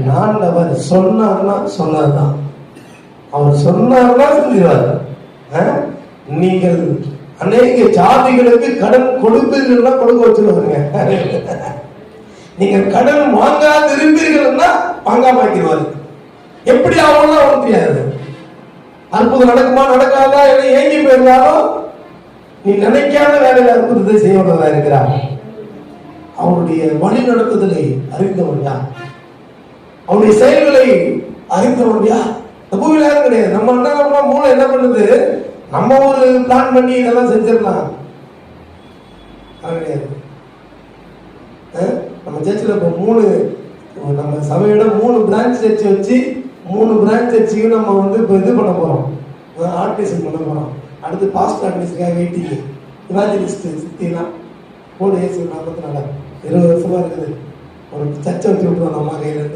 என் ஆண்டவர் சொன்னார்னா சொன்னதுதான், அவர் சொன்னார்னா செஞ்சிருவார். நீங்கள் அநேக ஜாதிகளுக்கு கடன் கொடுப்பீர்கள்னா கொடுக்க வச்சிருவாருங்க. நீங்கள் கடன் வாங்காது இருப்பீர்கள்னா வாங்காம ஆக்கிடுவாரு. எப்படி ஆகும்னா அவனுக்கு தெரியாது. அற்புதம் நடக்குமா நடக்காதா என ஏங்கி போயிருந்தாலும் நீ நினைக்காத வேலையில அற்புதத்தை செய்வதா இருக்கிறார். அவனுடைய வழி நடத்துதலை அறிந்தவன் யார்? அவனுடைய செயல்களை அறிந்தவன் யார்? இந்த பூமியில யாரும் கிடையாது. நம்ம அண்ணா மூளை என்ன பண்ணுது, நம்ம ஒரு பிளான் பண்ணி இதெல்லாம் செஞ்சிடலாம் கிடையாது. நம்ம சர்ச்சில் இப்போ நம்ம சபையோட 3 பிரான்ச் சர்ச் வச்சு 3 பிரான்ச் சர்ச்சையும் நம்ம இப்போ இது பண்ண போறோம், ஆர்டிசன் பண்ண போறோம். அடுத்து பாஸ்ட் ஆர்டிஸ்டுக்காக வெயிட்டிங், இவாஞ்சலிஸ்ட் சித்திலாம் கூட ஏசி 44 20 வருஷமா இருக்குது. ஒரு சர்ச்சை வச்சு விட்டுருவோம் நம்ம கையில.